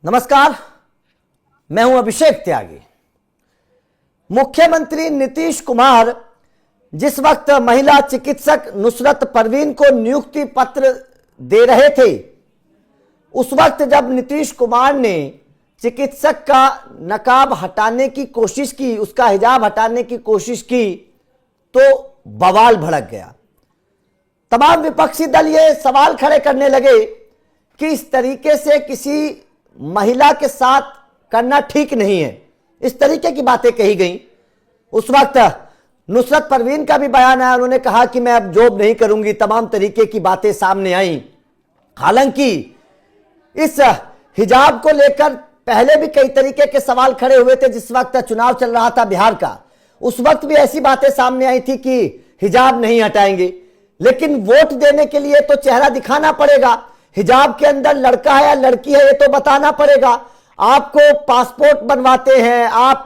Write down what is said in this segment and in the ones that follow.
नमस्कार, मैं हूं अभिषेक त्यागी। मुख्यमंत्री नीतीश कुमार जिस वक्त महिला चिकित्सक नुसरत परवीन को नियुक्ति पत्र दे रहे थे, उस वक्त जब नीतीश कुमार ने चिकित्सक का नकाब हटाने की कोशिश की, उसका हिजाब हटाने की कोशिश की, तो बवाल भड़क गया। तमाम विपक्षी दल ये सवाल खड़े करने लगे कि इस तरीके से किसी महिला के साथ करना ठीक नहीं है। इस तरीके की बातें कही गई। उस वक्त नुसरत परवीन का भी बयान आया, उन्होंने कहा कि मैं अब जॉब नहीं करूंगी। तमाम तरीके की बातें सामने आई। हालांकि इस हिजाब को लेकर पहले भी कई तरीके के सवाल खड़े हुए थे। जिस वक्त चुनाव चल रहा था बिहार का, उस वक्त भी ऐसी बातें सामने आई थी कि हिजाब नहीं हटाएंगे, लेकिन वोट देने के लिए तो चेहरा दिखाना पड़ेगा। हिजाब के अंदर लड़का है या लड़की है ये तो बताना पड़ेगा। आपको पासपोर्ट बनवाते हैं, आप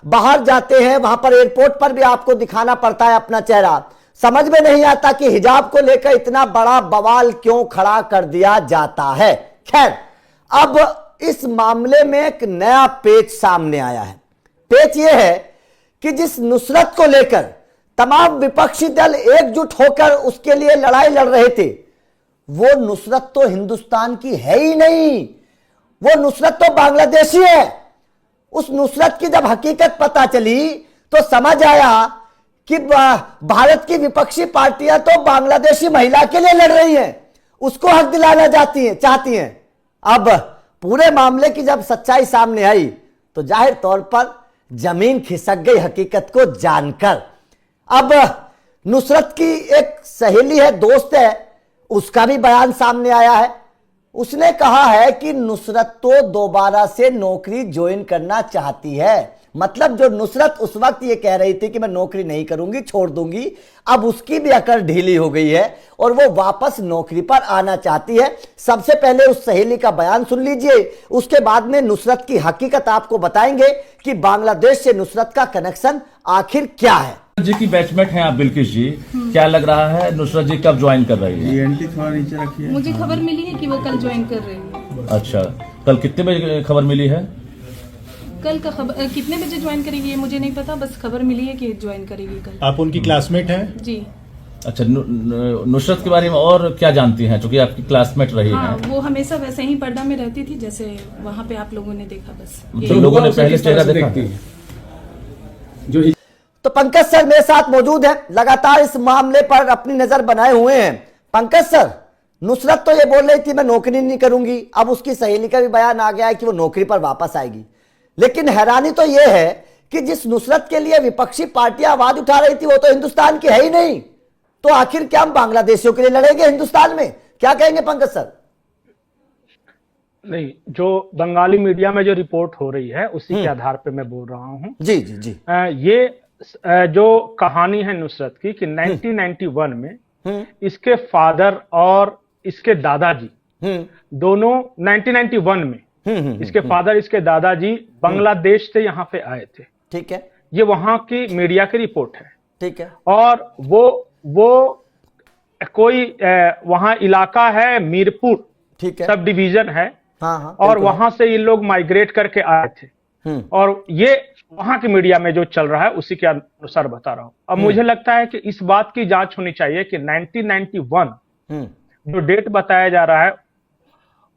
बाहर जाते हैं, वहां पर एयरपोर्ट पर भी आपको दिखाना पड़ता है अपना चेहरा। समझ में नहीं आता कि हिजाब को लेकर इतना बड़ा बवाल क्यों खड़ा कर दिया जाता है। खैर, अब इस मामले में एक नया पेच सामने आया है। पेच यह है कि जिस नुसरत को लेकर तमाम विपक्षी दल एकजुट होकर उसके लिए लड़ाई लड़ रहे थे, वो नुसरत तो हिंदुस्तान की है ही नहीं, वो नुसरत तो बांग्लादेशी है। उस नुसरत की जब हकीकत पता चली तो समझ आया कि भारत की विपक्षी पार्टियां तो बांग्लादेशी महिला के लिए लड़ रही हैं, उसको हक दिलाना चाहती हैं। अब पूरे मामले की जब सच्चाई सामने आई तो जाहिर तौर पर जमीन खिसक गई हकीकत को जानकर। अब नुसरत की एक सहेली है, दोस्त है, उसका भी बयान सामने आया है। उसने कहा है कि नुसरत तो दोबारा से नौकरी ज्वाइन करना चाहती है। मतलब जो नुसरत उस वक्त ये कह रही थी कि मैं नौकरी नहीं करूंगी, छोड़ दूंगी, अब उसकी भी अकड़ ढीली हो गई है और वो वापस नौकरी पर आना चाहती है। सबसे पहले उस सहेली का बयान सुन लीजिए, उसके बाद में नुसरत की हकीकत आपको बताएंगे कि बांग्लादेश से नुसरत का कनेक्शन आखिर क्या है। जी की बैचमेट हैं आप बिल्किस जी, क्या लग रहा है नुसरत जी कब ज्वाइन कर रही है? थोड़ा नीचे रखिए। मुझे खबर मिली है कि वो कल ज्वाइन कर रही है। अच्छा, कल कितने बजे खबर मिली है? कल का खबर कितने बजे ज्वाइन करेगी मुझे नहीं पता, बस खबर मिली है कि ज्वाइन करेगी कल। आप उनकी क्लासमेट हैं? जी। अच्छा, नुसरत के बारे में और क्या जानती हैं, क्योंकि आपकी क्लासमेट रही हाँ, है? वो हमेशा वैसे ही पर्दा में रहती थी जैसे वहाँ पे आप लोगों ने देखा। बस तो लोगों ने पहले चेहरा देखा जो तो पंकज सर मेरे साथ मौजूद हैं, लगातार इस मामले पर अपनी नजर बनाए हुए हैं। पंकज सर, नुसरत तो ये बोल रही थी मैं नौकरी नहीं करूंगी, अब उसकी सहेली का भी बयान आ गया है कि वो नौकरी पर वापस आएगी। लेकिन हैरानी तो ये है कि जिस नुसरत के लिए विपक्षी पार्टियां आवाज उठा रही थी वो तो हिंदुस्तान की है ही नहीं, तो आखिर क्या हम बांग्लादेशियों के लिए लड़ेंगे हिंदुस्तान में? क्या कहेंगे पंकज सर? नहीं, जो बंगाली मीडिया में जो रिपोर्ट हो रही है उसी के आधार पे मैं बोल रहा हूँ। जी जी जी। ये जो कहानी है नुसरत की कि 1991 में इसके फादर और इसके दादाजी दोनों 1991 में इसके फादर इसके दादाजी बांग्लादेश से यहाँ पे आए थे। ठीक है, ये वहां की मीडिया की रिपोर्ट है। ठीक है। और वो कोई वहां इलाका है मीरपुर, ठीक है, सब डिवीजन है। हाँ हाँ, और वहां से ये लोग माइग्रेट करके आए थे। और ये वहां की मीडिया में जो चल रहा है उसी के अनुसार बता रहा हूं। अब मुझे लगता है कि इस बात की जांच होनी चाहिए कि 1991 जो डेट बताया जा रहा है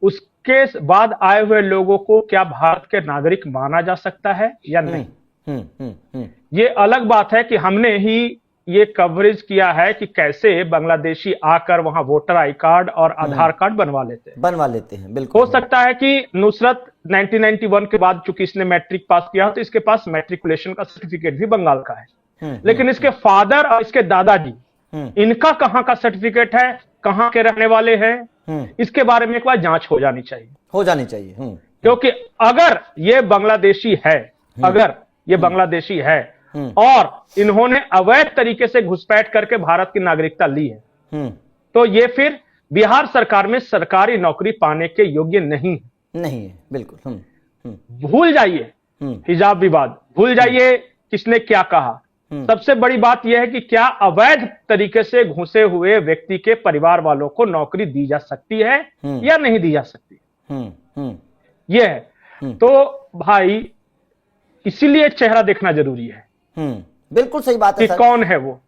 उसके बाद आए हुए लोगों को क्या भारत के नागरिक माना जा सकता है या नहीं। ये अलग बात है कि हमने ही ये कवरेज किया है कि कैसे बांग्लादेशी आकर वहां वोटर आई कार्ड और आधार कार्ड बनवा लेते हैं। बिल्कुल हो सकता है कि नुसरत 1991 के बाद चूंकि इसने मैट्रिक पास किया तो इसके पास मैट्रिकुलेशन का सर्टिफिकेट भी बंगाल का है। लेकिन इसके फादर और इसके दादाजी इनका कहां का सर्टिफिकेट है, कहां के रहने वाले हैं, इसके बारे में एक बार जांच हो जानी चाहिए। क्योंकि अगर ये बांग्लादेशी है और इन्होंने अवैध तरीके से घुसपैठ करके भारत की नागरिकता ली है तो ये फिर बिहार सरकार में सरकारी नौकरी पाने के योग्य नहीं है। बिल्कुल। भूल जाइए हिजाब विवाद, भूल जाइए किसने क्या कहा। सबसे बड़ी बात यह है कि क्या अवैध तरीके से घुसे हुए व्यक्ति के परिवार वालों को नौकरी दी जा सकती है या नहीं दी जा सकती। ये है। तो भाई इसीलिए चेहरा देखना जरूरी है बिल्कुल सही बात है कि सर। कौन है वो,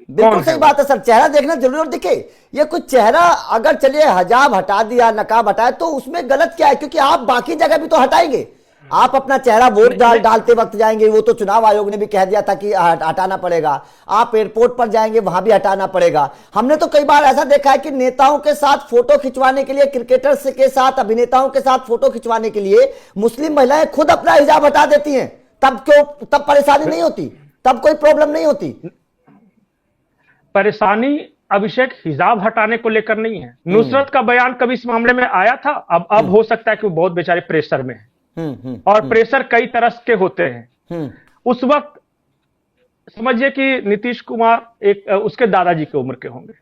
बिल्कुल कौन सही है बात है सर, चेहरा देखना जरूरी। और देखिए ये कुछ चेहरा अगर चलिए हिजाब हटा दिया, नकाब हटाया, तो उसमें गलत क्या है, क्योंकि आप बाकी जगह भी तो हटाएंगे। आप अपना चेहरा वोट डालते वक्त जाएंगे, वो तो चुनाव आयोग ने भी कह दिया था कि हटाना पड़ेगा। आप एयरपोर्ट पर जाएंगे, वहां भी हटाना पड़ेगा। हमने तो कई बार ऐसा देखा है कि नेताओं के साथ फोटो खिंचवाने के लिए, क्रिकेटर्स के साथ, अभिनेताओं के साथ फोटो खिंचवाने के लिए मुस्लिम महिलाएं खुद अपना हिजाब हटा देती हैं। तब क्यों, तब परेशानी नहीं होती, तब कोई प्रॉब्लम नहीं होती। परेशानी अभिषेक हिजाब हटाने को लेकर नहीं है। नुसरत का बयान कभी इस मामले में आया था? अब हो सकता है कि वो बहुत बेचारे प्रेशर में है, और प्रेशर कई तरह के होते हैं। उस वक्त समझिए कि नीतीश कुमार एक उसके दादाजी की उम्र के होंगे,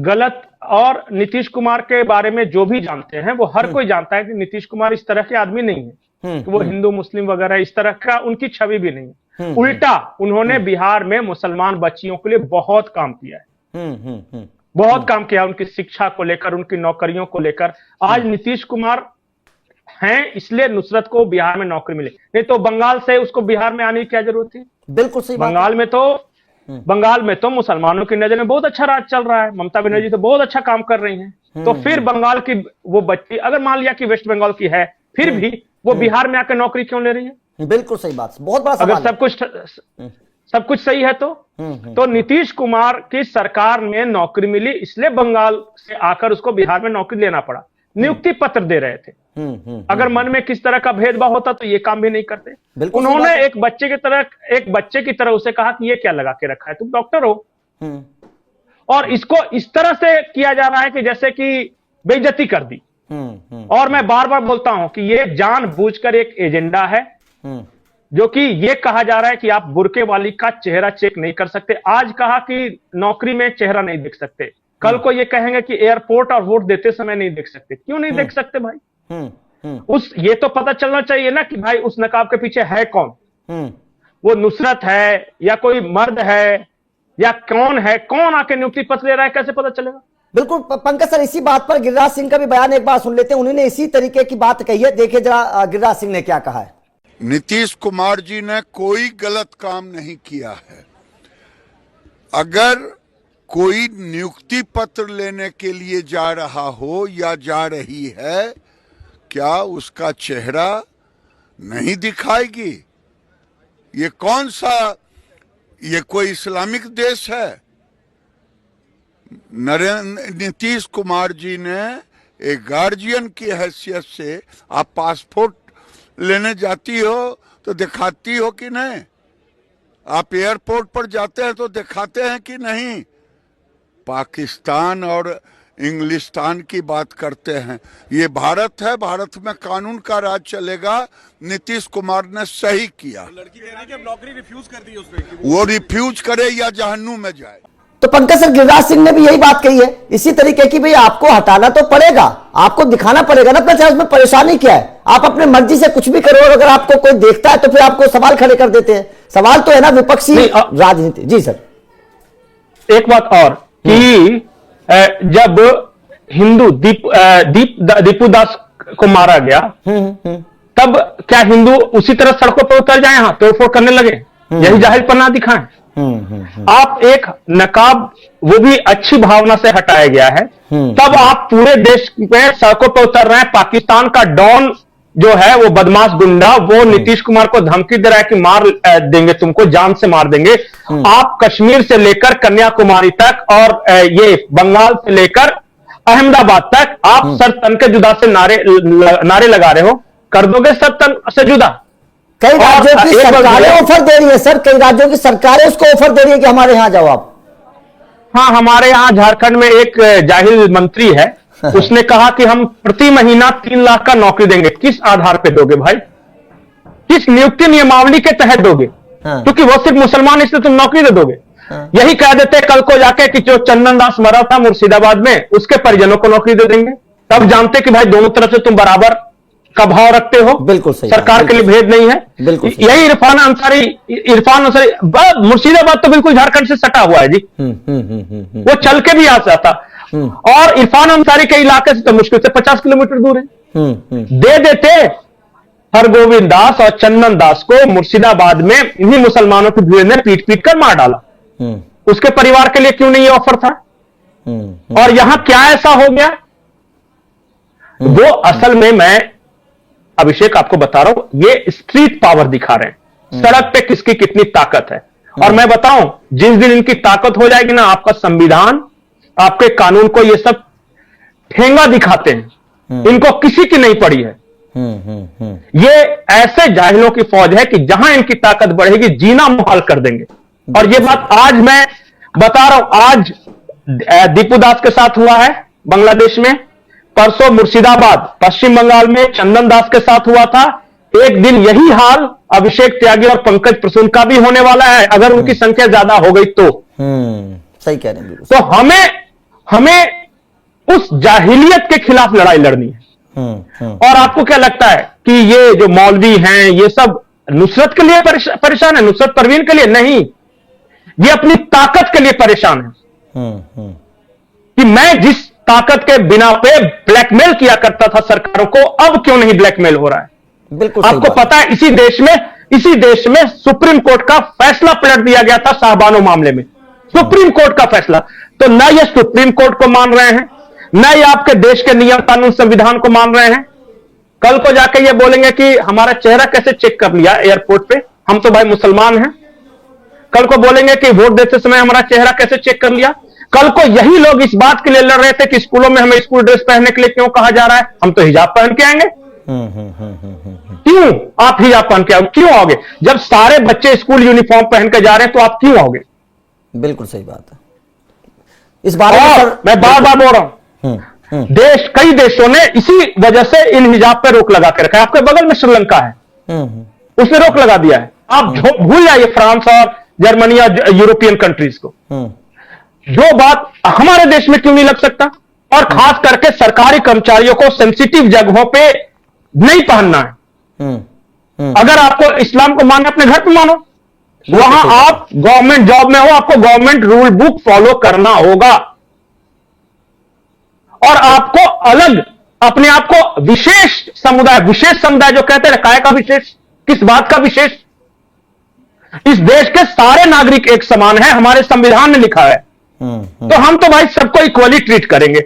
गलत। और नीतीश कुमार के बारे में जो भी जानते हैं वो हर कोई जानता है कि नीतीश कुमार इस तरह के आदमी नहीं है, वो हिंदू मुस्लिम वगैरह इस तरह का उनकी छवि भी नहीं है। उल्टा उन्होंने बिहार में मुसलमान बच्चियों के लिए बहुत काम किया है, बहुत काम किया, उनकी शिक्षा को लेकर, उनकी नौकरियों को लेकर। आज नीतीश कुमार हैं इसलिए नुसरत को बिहार में नौकरी मिली, नहीं तो बंगाल से उसको बिहार में आने की क्या जरूरत थी? बिल्कुल सही बात। बंगाल में तो मुसलमानों की नजर में बहुत अच्छा राज चल रहा है, ममता बनर्जी तो बहुत अच्छा काम कर रही हैं। तो फिर बंगाल की वो बच्ची अगर मान लिया कि वेस्ट बंगाल की है, फिर भी वो बिहार में आकर नौकरी क्यों ले रही है? बिल्कुल सही बात, बहुत बड़ा सवाल अगर सब कुछ सही है तो नीतीश कुमार की सरकार में नौकरी मिली, इसलिए बंगाल से आकर उसको बिहार में नौकरी लेना पड़ा। नियुक्ति पत्र दे रहे थे। अगर मन में किस तरह का भेदभाव होता तो ये काम भी नहीं करते। उन्होंने एक बच्चे की तरह उसे कहा कि ये क्या लगा के रखा है, तुम डॉक्टर हो। और इसको इस तरह से किया जा रहा है कि जैसे कि बेइज्जती कर दी। और मैं बार बार बोलता हूं कि ये जानबूझकर एक एजेंडा है, जो कि ये कहा जा रहा है कि आप बुर्के वाली का चेहरा चेक नहीं कर सकते। आज कहा कि नौकरी में चेहरा नहीं देख सकते, कल को ये कहेंगे कि एयरपोर्ट और वोट देते समय नहीं देख सकते। क्यों नहीं देख सकते भाई? ये तो पता चलना चाहिए ना कि भाई उस नकाब के पीछे है कौन, वो नुसरत है या कोई मर्द है या कौन है, कौन आके नियुक्ति पत्र ले रहा है, कैसे पता चलेगा? बिल्कुल पंकज सर, इसी बात पर गिरिराज सिंह का भी बयान एक बार सुन लेते हैं। उन्होंने इसी तरीके की बात कही है, देखिए जरा गिरिराज सिंह ने क्या कहा है। नीतीश कुमार जी ने कोई गलत काम नहीं किया है। अगर कोई नियुक्ति पत्र लेने के लिए जा रहा हो या जा रही है, क्या उसका चेहरा नहीं दिखाएगी? ये कौन सा, ये कोई इस्लामिक देश है? नीतीश कुमार जी ने एक गार्जियन की हैसियत से, आप पासपोर्ट लेने जाती हो तो दिखाती हो कि नहीं? आप एयरपोर्ट पर जाते हैं तो दिखाते हैं कि नहीं? पाकिस्तान और इंग्लिस्तान की बात करते हैं। ये भारत है, भारत में कानून का राज चलेगा। नीतीश कुमार ने सही किया। लड़की कह रही है कि अब नौकरी रिफ्यूज कर दी उसने, वो रिफ्यूज करे या जहन्नुम में जाए। तो पंकज सर, गिरिराज सिंह ने भी यही बात कही है, इसी तरीके की, भाई आपको हटाना तो पड़ेगा, आपको दिखाना पड़ेगा ना अपना चेहरा। उसमें परेशानी क्या है? आप अपने मर्जी से कुछ भी करो, और अगर आपको कोई देखता है तो फिर आपको सवाल खड़े कर देते हैं। सवाल तो है ना विपक्षी राजनीति। जी सर, एक बात और कि जब हिंदू दीपू दास को मारा गया, तब क्या हिंदू उसी तरह सड़कों पर उतर जाए, हाँ तोड़फोड़ करने लगे? यही जाहिलपना दिखाएं। आप एक नकाब, वो भी अच्छी भावना से हटाया गया है, तब आप पूरे देश में सड़कों पर उतर रहे हैं। पाकिस्तान का डॉन जो है, वो बदमाश गुंडा, वो नीतीश कुमार को धमकी दे रहा है कि मार देंगे तुमको, जान से मार देंगे। आप कश्मीर से लेकर कन्याकुमारी तक और ये बंगाल से लेकर अहमदाबाद तक आप सर तन के जुदा से नारे लगा रहे हो। कर दोगे सर तन से जुदा? कई राज्यों की सरकारें ऑफर दे रही है सर, कई राज्यों की सरकारें उसको ऑफर दे रही है कि हमारे यहाँ जाओ आप। हाँ, हमारे यहाँ झारखंड में एक जाहिल मंत्री है, उसने कहा कि हम प्रति महीना 3 लाख का नौकरी देंगे। किस आधार पे दोगे भाई? किस नियुक्ति नियमावली के तहत दोगे? क्योंकि वो सिर्फ मुसलमान, इसलिए तुम नौकरी दे दोगे? यही कह देते कल को जाके कि जो चंदन दास मरा था मुर्शिदाबाद में, उसके परिजनों को नौकरी दे देंगे। तब जानते कि भाई दोनों तरफ से तुम बराबर का भाव रखते हो। बिल्कुल सही, सरकार के लिए भेद नहीं है। बिल्कुल यही इरफान अंसारी मुर्शिदाबाद तो बिल्कुल झारखंड से सटा हुआ है जी। वो चल के भी आ सकता। और इरफान अंसारी के इलाके से तो मुश्किल से 50 किलोमीटर दूर है। दे देते हरगोविंद दास और चंदन दास को मुर्शिदाबाद में इन्हीं मुसलमानों की भीड़ ने पीट पीट कर मार डाला। उसके परिवार के लिए क्यों नहीं ये ऑफर था? और यहां क्या ऐसा हो गया? वो असल में मैं अभिषेक आपको बता रहा हूं, ये स्ट्रीट पावर दिखा रहे हैं, सड़क पे किसकी कितनी ताकत है। और मैं बताऊं, जिस दिन इनकी ताकत हो जाएगी ना, आपका संविधान, आपके कानून को ये सब ठेंगा दिखाते हैं, इनको किसी की नहीं पड़ी है। ये ऐसे जाहिलों की फौज है कि जहां इनकी ताकत बढ़ेगी जीना मुहाल कर देंगे। और ये बात आज मैं बता रहा हूं, आज दीपू दास के साथ हुआ है बांग्लादेश में, परसों मुर्शिदाबाद पश्चिम बंगाल में चंदन दास के साथ हुआ था। एक दिन यही हाल अभिषेक त्यागी और पंकज प्रसून का भी होने वाला है, अगर उनकी संख्या ज्यादा हो गई तो। सही कह रहे हैं। तो हमें उस जाहिलियत के खिलाफ लड़ाई लड़नी है। और आपको क्या लगता है कि ये जो मौलवी हैं ये सब नुसरत के लिए परेशान है, नुसरत परवीन के लिए नहीं, ये अपनी ताकत के लिए परेशान है। कि मैं जिस ताकत के बिना पे ब्लैकमेल किया करता था सरकारों को, अब क्यों नहीं ब्लैकमेल हो रहा है? बिल्कुल आपको पता है इसी देश में सुप्रीम कोर्ट का फैसला पलट दिया गया था शाहबानो मामले में, सुप्रीम कोर्ट का फैसला। तो न ये सुप्रीम कोर्ट को मान रहे हैं, न ये आपके देश के नियम कानून संविधान को मान रहे हैं। कल को जाके ये बोलेंगे कि हमारा चेहरा कैसे चेक कर लिया एयरपोर्ट पे, हम तो भाई मुसलमान हैं। कल को बोलेंगे कि वोट देते समय हमारा चेहरा कैसे चेक कर लिया। कल को यही लोग इस बात के लिए लड़ रहे थे कि स्कूलों में हमें स्कूल ड्रेस पहनने के लिए क्यों कहा जा रहा है, हम तो हिजाब पहन के आएंगे। क्यों आप हिजाब पहन के आओगे? क्यों आओगे? जब सारे बच्चे स्कूल यूनिफॉर्म पहन के जा रहे हैं तो आप क्यों आओगे? बिल्कुल सही बात है। इस बारे में मैं बार बार बोल रहा हूं, कई देशों ने इसी वजह से इन हिजाब पर रोक लगा के रखा है। आपके बगल में श्रीलंका है, उसने रोक लगा दिया है। आप भूल जाइए फ्रांस और जर्मनी या यूरोपियन कंट्रीज को। जो बात हमारे देश में क्यों नहीं लग सकता? और खास करके सरकारी कर्मचारियों को सेंसिटिव जगहों पे नहीं पहनना है। अगर आपको इस्लाम को मानना, अपने घर पे मानो, वहां आप गवर्नमेंट जॉब में हो, आपको गवर्नमेंट रूल बुक फॉलो करना होगा। और आपको अलग अपने आप को विशेष समुदाय जो कहते हैं, काय का विशेष, किस बात का विशेष? इस देश के सारे नागरिक एक समान है, हमारे संविधान ने लिखा है। तो हम तो भाई सबको इक्वली ट्रीट करेंगे।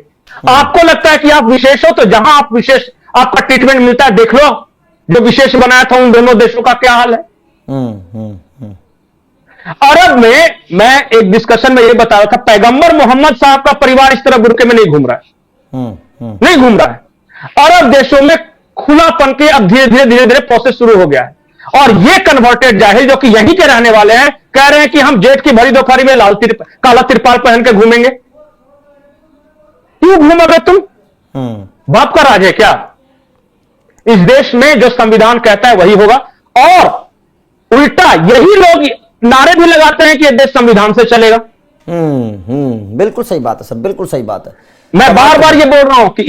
आपको लगता है कि आप विशेष हो, तो जहां आप विशेष, आपका ट्रीटमेंट मिलता है, देख लो जो विशेष बनाया था उन दोनों देशों का क्या हाल है। अरब में मैं एक डिस्कशन में ये बता रहा था, पैगंबर मोहम्मद साहब का परिवार इस तरह बुरके में नहीं घूम रहा है, नहीं घूम रहा है। अरब देशों में खुलापन के अब धीरे धीरे प्रोसेस शुरू हो गया है। और ये कन्वर्टेड जाहिल जो कि यहीं के रहने वाले हैं, कह रहे हैं कि हम जेठ की भरी दोपहरी में काला तिरपाल पहन के घूमेंगे। क्यों घूमोगे तुम? बाप का राज है क्या? इस देश में जो संविधान कहता है वही होगा। और उल्टा यही लोग नारे भी लगाते हैं कि यह देश संविधान से चलेगा। बिल्कुल सही बात है सर, बिल्कुल सही बात है। मैं बार बार ये बोल रहा हूं कि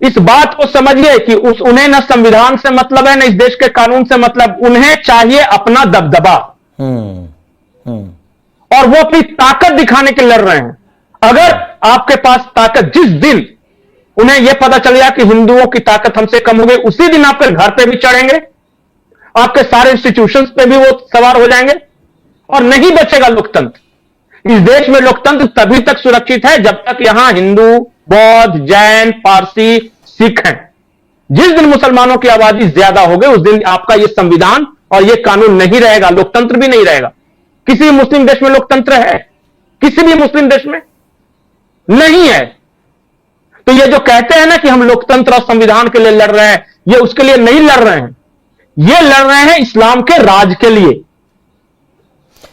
इस बात को समझिए कि उन्हें न संविधान से मतलब है, न इस देश के कानून से मतलब। उन्हें चाहिए अपना दबदबा, और वो अपनी ताकत दिखाने के लड़ रहे हैं। अगर आपके पास ताकत, जिस दिन उन्हें यह पता चल गया कि हिंदुओं की ताकत हमसे कम हो गई, उसी दिन आपके घर पे भी चढ़ेंगे, आपके सारे इंस्टीट्यूशंस पे भी वो सवार हो जाएंगे, और नहीं बचेगा लोकतंत्र। इस देश में लोकतंत्र तभी तक सुरक्षित है जब तक यहां हिंदू, बौद्ध, जैन, पारसी, सिख हैं। जिस दिन मुसलमानों की आबादी ज्यादा हो गई, उस दिन आपका यह संविधान और यह कानून नहीं रहेगा, लोकतंत्र भी नहीं रहेगा। किसी भी मुस्लिम देश में लोकतंत्र है? किसी भी मुस्लिम देश में नहीं है। तो ये जो कहते हैं ना कि हम लोकतंत्र और संविधान के लिए लड़ रहे हैं, ये उसके लिए नहीं लड़ रहे हैं, ये लड़ रहे हैं इस्लाम के राज के लिए।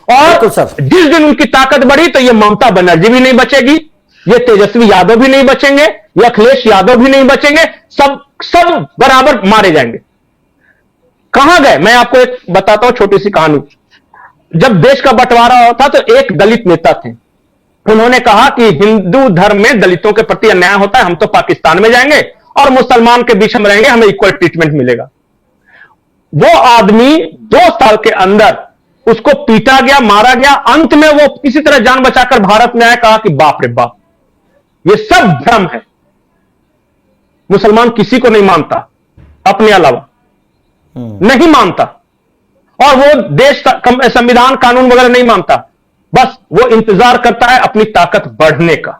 और जिस दिन उनकी ताकत बढ़ी तो ये ममता बनर्जी भी नहीं बचेगी, ये तेजस्वी यादव भी नहीं बचेंगे, ये अखिलेश यादव भी नहीं बचेंगे, सब बराबर मारे जाएंगे। कहां गए? मैं आपको एक बताता हूं छोटी सी कहानी। जब देश का बंटवारा होता तो एक दलित नेता थे, उन्होंने कहा कि हिंदू धर्म में दलितों के प्रति अन्याय होता है, हम तो पाकिस्तान में जाएंगे और मुसलमान के बीच में रहेंगे, हमें इक्वल ट्रीटमेंट मिलेगा। वो आदमी 2 साल के अंदर उसको पीटा गया, मारा गया। अंत में वो किसी तरह जान बचाकर भारत में आया, कहा कि बाप रे बाप, ये सब भ्रम है। मुसलमान किसी को नहीं मानता अपने अलावा, नहीं मानता, और वो देश का संविधान कानून वगैरह नहीं मानता। बस वो इंतजार करता है अपनी ताकत बढ़ने का,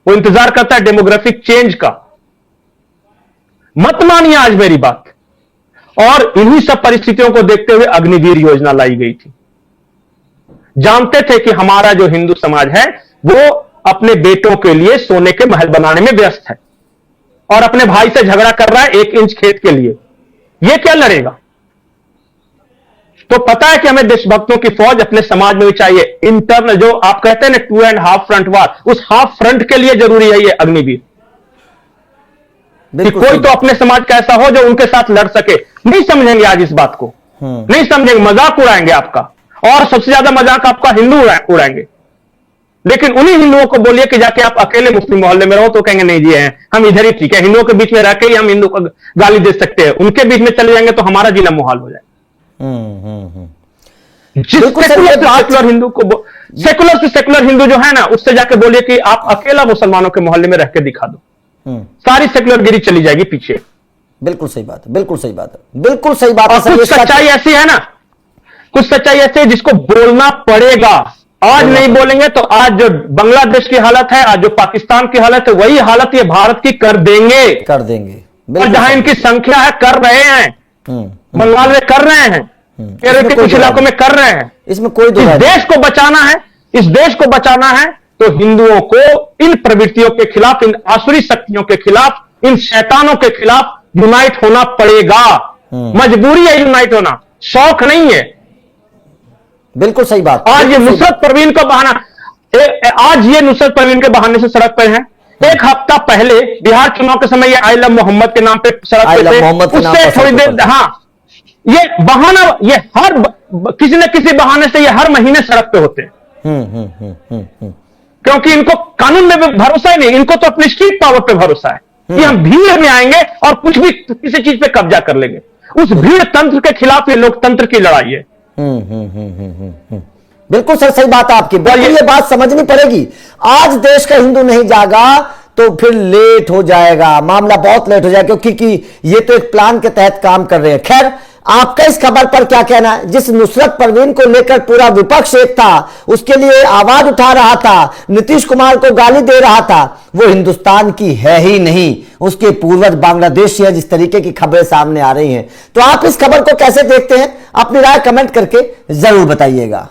वो इंतजार करता है डेमोग्राफिक चेंज का। मत मानिए आज मेरी बात। और इन्हीं सब परिस्थितियों को देखते हुए अग्निवीर योजना लाई गई थी। जानते थे कि हमारा जो हिंदू समाज है वो अपने बेटों के लिए सोने के महल बनाने में व्यस्त है और अपने भाई से झगड़ा कर रहा है 1 इंच खेत के लिए। ये क्या लड़ेगा? तो पता है कि हमें देशभक्तों की फौज अपने समाज में भी चाहिए। इंटरनल जो आप कहते हैं ना 2.5 फ्रंट वार, उस हाफ फ्रंट के लिए जरूरी है ये अग्निवीर, कि कोई तो अपने समाज का ऐसा हो जो उनके साथ लड़ सके। नहीं समझेंगे आज इस बात को, नहीं समझेंगे, मजाक उड़ाएंगे आपका, और सबसे ज्यादा मजाक आपका हिंदू उड़ाएंगे। लेकिन उन्हीं हिंदुओं को बोलिए कि जाके आप अकेले मुस्लिम मोहल्ले में रहो, तो कहेंगे नहीं जी हैं हम इधर ही ठीक है, हिंदुओं के बीच में रह के ही हम हिंदू को गाली दे सकते हैं, उनके बीच में चले जाएंगे तो हमारा जीना मुहाल हो जाए। जिस सेकुलर हिंदू को, सेकुलर से सेकुलर हिंदू जो है ना, उससे जाके बोलिए कि आप अकेला मुसलमानों के मोहल्ले में रह के दिखा दो, सारी सेकुलर गिरी चली जाएगी पीछे। बिल्कुल सही बात है, बिल्कुल सही बात है, बिल्कुल सही बात है। और कुछ सच्चाई ऐसी है ना, कुछ सच्चाई ऐसी है जिसको बोलना पड़ेगा। आज नहीं बोलेंगे तो आज जो बांग्लादेश की हालत है, आज जो पाकिस्तान की हालत है, वही हालत ये भारत की कर देंगे, कर देंगे। और जहां इनकी संख्या है कर रहे हैं, बंगाल में कर रहे हैं, केरल के कुछ इलाकों में कर रहे हैं। इसमें कोई इस देश को बचाना है, इस देश को बचाना है तो हिंदुओं को इन प्रवृत्तियों के खिलाफ, इन आसुरी शक्तियों के खिलाफ, इन शैतानों के खिलाफ यूनाइट होना पड़ेगा। मजबूरी है यूनाइट होना, शौक नहीं है। बिल्कुल सही बात। आज ये नुसरत परवीन को बहाना, आज ये नुसरत परवीन के बहाने से सड़क पर हैं। एक हफ्ता पहले बिहार चुनाव के समय ये आई लव मोहम्मद के नाम पे सड़क पे थे, उससे थोड़ी देर, हाँ, ये बहाना, ये हर किसी न किसी बहाने से ये हर महीने सड़क पे होते हैं। क्योंकि इनको कानून में भरोसा ही नहीं, इनको तो अपनी स्ट्रीट पावर पे भरोसा है कि हम भीड़ में आएंगे और कुछ भी किसी चीज पे कब्जा कर लेंगे। उस भीड़ तंत्र के खिलाफ ये लोकतंत्र की लड़ाई है। बिल्कुल सर, सही बात है आपकी। बिल्कुल ये बात समझनी पड़ेगी। आज देश का हिंदू नहीं जागा तो फिर लेट हो जाएगा, मामला बहुत लेट हो जाएगा, क्योंकि ये तो एक प्लान के तहत काम कर रहे हैं। खैर, आपका इस खबर पर क्या कहना है? जिस नुसरत परवीन को लेकर पूरा विपक्ष एक था, उसके लिए आवाज उठा रहा था, नीतीश कुमार को गाली दे रहा था, वो हिंदुस्तान की है ही नहीं, उसके पूर्वज बांग्लादेशी है, जिस तरीके की खबरें सामने आ रही हैं। तो आप इस खबर को कैसे देखते हैं? अपनी राय कमेंट करके जरूर बताइएगा।